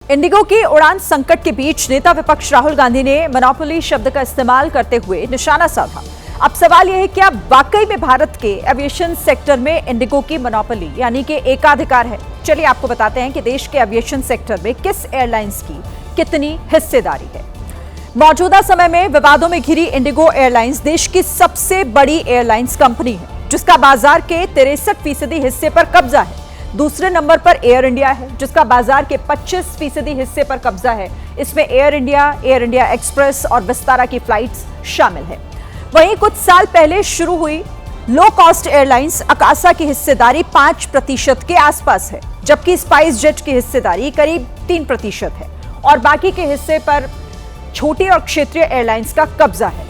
Indigo की उड़ान संकट के बीच नेता विपक्ष राहुल गांधी ने मोनोपोली शब्द का इस्तेमाल करते हुए निशाना साधा। अब सवाल यह है कि क्या वाकई में भारत के एविएशन सेक्टर में इंडिगो की मोनोपोली यानी कि एकाधिकार है। चलिए आपको बताते हैं कि देश के एविएशन सेक्टर में किस एयरलाइंस की कितनी हिस्सेदारी है। मौजूदा समय में विवादों में घिरी इंडिगो एयरलाइंस देश की सबसे बड़ी एयरलाइंस कंपनी है, जिसका बाजार के 63% हिस्से पर कब्जा है। दूसरे नंबर पर एयर इंडिया है, जिसका बाजार के 25% हिस्से पर कब्जा है। इसमें एयर इंडिया एक्सप्रेस और विस्तारा की फ्लाइट्स शामिल है। वहीं कुछ साल पहले शुरू हुई लो कॉस्ट एयरलाइंस अकासा की हिस्सेदारी 5% के आसपास है, जबकि स्पाइस जेट की हिस्सेदारी करीब 3% है और बाकी के हिस्से पर छोटी और क्षेत्रीय एयरलाइंस का कब्जा है।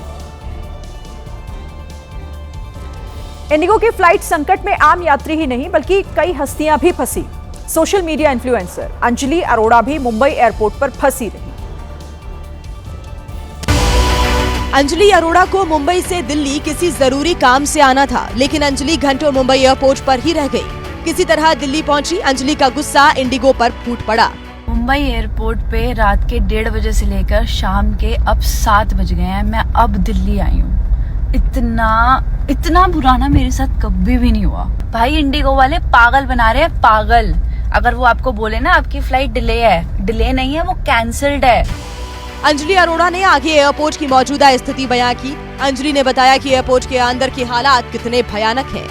इंडिगो की फ्लाइट संकट में आम यात्री ही नहीं बल्कि कई हस्तियां भी फंसी। Social media influencer Anjali Arora भी मुंबई एयरपोर्ट पर फंसी रही। अंजलि अरोड़ा को मुंबई से दिल्ली किसी जरूरी काम से आना था, लेकिन अंजलि घंटों मुंबई एयरपोर्ट पर ही रह गई। किसी तरह दिल्ली पहुंची अंजलि का गुस्सा इंडिगो पर फूट पड़ा। मुंबई एयरपोर्ट पे रात के 1:30 बजे से लेकर शाम के अब 7 बज गए हैं। मैं अब दिल्ली आई हूँ। इतना बुरा ना मेरे साथ कभी भी नहीं हुआ। भाई इंडिगो वाले पागल बना रहे हैं, पागल। अगर वो आपको बोले ना आपकी फ्लाइट डिले है, डिले नहीं है, वो कैंसिल्ड है। अंजलि अरोड़ा ने आगे एयरपोर्ट की मौजूदा स्थिति बयां की। अंजलि ने बताया कि एयरपोर्ट के अंदर के हालात कितने भयानक हैं।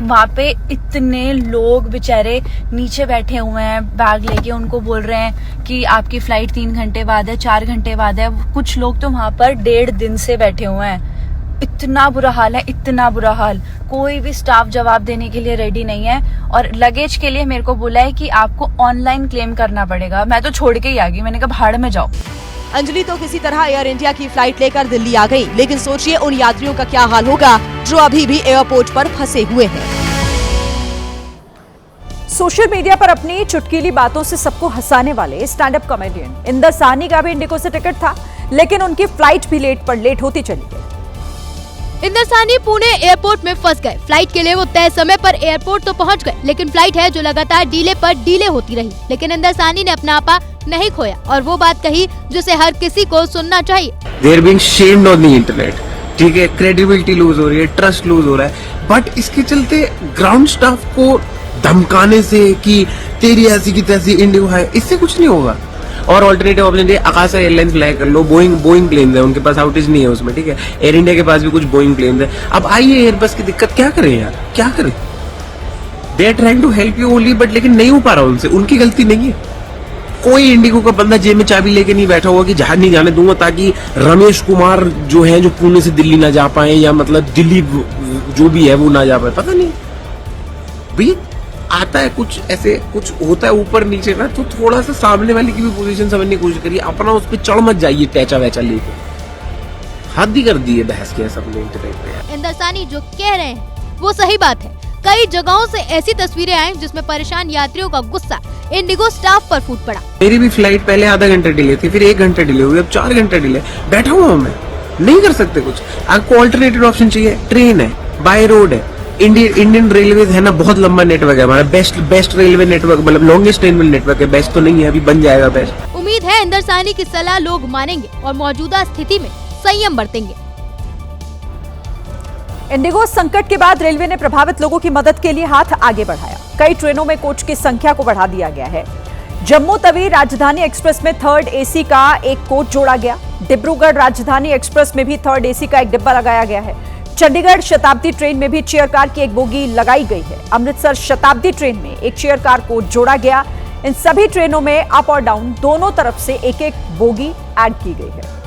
वहाँ पे इतने लोग बेचारे नीचे बैठे हुए हैं बैग लेके, उनको बोल रहे हैं कि आपकी फ्लाइट 3 घंटे बाद है, 4 घंटे बाद है। कुछ लोग तो वहाँ पर 1.5 दिन से बैठे हुए हैं। इतना बुरा हाल है, इतना बुरा हाल। कोई भी स्टाफ जवाब देने के लिए रेडी नहीं है। और लगेज के लिए मेरे को बोला है कि आपको ऑनलाइन क्लेम करना पड़ेगा। मैं तो छोड़ के ही आ गई, मैंने कहा भाड़ में जाओ। अंजलि तो किसी तरह एयर इंडिया की फ्लाइट लेकर दिल्ली आ गई, लेकिन सोचिए उन यात्रियों का क्या हाल होगा जो अभी भी एयरपोर्ट पर फंसे हुए हैं। सोशल मीडिया पर अपनी चुटकीली बातों से सबको हंसाने वाले stand up comedian Inder Sahni का भी इंडिगो से टिकट था, लेकिन उनकी फ्लाइट भी लेट होती चली गई। इंदर साहनी पुणे एयरपोर्ट में फंस गए। फ्लाइट के लिए वो तय समय पर एयरपोर्ट तो पहुंच गए, लेकिन फ्लाइट है जो लगातार डीले पर डीले होती रही। लेकिन इंदर साहनी ने अपना आपा नहीं खोया और वो बात कही जिसे हर किसी को सुनना चाहिए। They are being shamed on the internet, ठीक है, क्रेडिबिलिटी लूज हो रही है, ट्रस्ट लूज हो रहा है, बट इसके चलते ग्राउंड स्टाफ को धमकाने से कि तेरी ऐसी की तैसी इंडिगो है, इससे कुछ नहीं होगा। और ऑल्टरनेटिव ऑप्शन है अकासा एयरलाइंस फ्लाई कर लो। बोइंग प्लेन है, उनके पास आउटेज नहीं है उसमें, ठीक है। एयर इंडिया के पास भी कुछ बोइंग प्लेन है। अब आइए एयरबस की दिक्कत क्या करें यार, क्या करें। They are trying to help you only, but लेकिन नहीं हो पा रहा उनसे, उनकी गलती नहीं है। कोई इंडिगो का बंदा जेब में चाबी लेके नहीं बैठा हुआ कि जहाज नहीं जाने दूंगा ताकि रमेश कुमार जो है जो पुणे से दिल्ली ना जा पाए, या मतलब दिल्ली जो भी है वो ना जा पाए। पता नहीं भाई, आता है कुछ ऐसे, कुछ होता है ऊपर नीचे ना, तो थोड़ा सा सामने वाले की भी पोजीशन समझने की कोशिश करिए। अपना उस पर चढ़ मत जाइए टैचा वैचा लेके। हद ही कर दी है बहस के सबने इंटरनेट पे। इंदर साहनी जो कह रहे हैं वो सही बात है। कई जगहों से ऐसी तस्वीरें आई जिसमें परेशान यात्रियों का गुस्सा इंडिगो स्टाफ पर फूट पड़ा। मेरी भी फ्लाइट पहले आधा घंटा डिले थी, फिर 1 घंटा डिले हुई, अब 4 घंटा डिले। बैठा हुआ मैं, नहीं कर सकते कुछ। आपको ऑल्टरनेटिव ऑप्शन चाहिए, ट्रेन है, बाय रोड है। इंडियन रेलवे है ना, बहुत लंबा नेटवर्क है हमारा, बेस्ट रेलवे नेटवर्क, मतलब लॉन्गेस्ट रेलवे नेटवर्क है। बेस्ट तो नहीं है, अभी बन जाएगा बेस्ट। उम्मीद है इंदर साहनी की सलाह लोग मानेंगे और मौजूदा स्थिति में संयम बरतेंगे। इंडिगो संकट के बाद रेलवे ने प्रभावित लोगों की मदद के लिए हाथ आगे बढ़ाया। कई ट्रेनों में कोच की संख्या को बढ़ा दिया गया है। जम्मू तवी राजधानी एक्सप्रेस में 3rd AC का एक कोच जोड़ा गया। डिब्रूगढ़ राजधानी एक्सप्रेस में भी 3rd AC का एक डिब्बा लगाया गया है। चंडीगढ़ शताब्दी ट्रेन में भी चेयर कार की एक बोगी लगाई गई है। अमृतसर शताब्दी ट्रेन में एक चेयर कार कोच जोड़ा गया। इन सभी ट्रेनों में अप और डाउन दोनों तरफ से एक बोगी ऐड की गई है।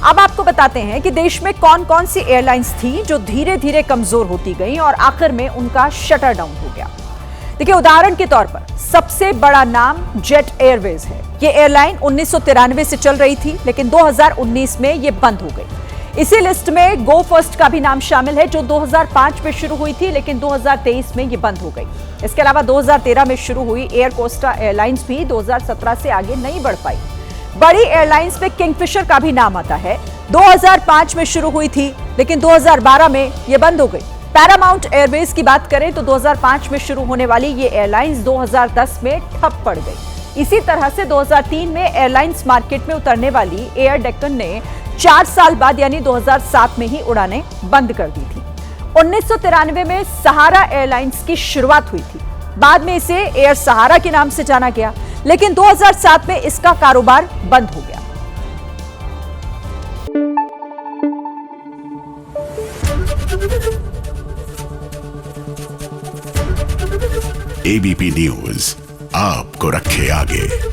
अब आपको बताते हैं कि देश में कौन कौन सी एयरलाइंस थी जो धीरे धीरे कमजोर होती गई और आखिर में उनका शटर डाउन हो गया। देखिए, उदाहरण के तौर पर सबसे बड़ा नाम जेट एयरवेज है। ये एयरलाइन 1993 से चल रही थी, लेकिन 2019 में ये बंद हो गई। इसी लिस्ट में गो फर्स्ट का भी नाम शामिल है, जो 2005 में शुरू हुई थी, लेकिन 2023 में ये बंद हो गई। इसके अलावा 2013 में शुरू हुई एयर कोस्टा एयरलाइंस भी 2017 से आगे नहीं बढ़ पाई। बड़ी एयरलाइंस में किंगफिशर का भी नाम आता है। 2005 में शुरू हुई थी, लेकिन 2012 में यह बंद हो गई। पैरामाउंट एयरवेज की बात करें तो 2005 में शुरू होने वाली ये एयरलाइंस 2010 में ठप पड़ गई। इसी तरह से 2003 में एयरलाइंस मार्केट में उतरने वाली एयर डेक्कन ने 4 साल बाद यानी 2007 में ही उड़ानें बंद कर दी थी। 1993 में सहारा एयरलाइंस की शुरुआत हुई थी। बाद में इसे एयर सहारा के नाम से जाना गया, लेकिन 2007 में इसका कारोबार बंद हो गया। एबीपी न्यूज आपको रखे आगे।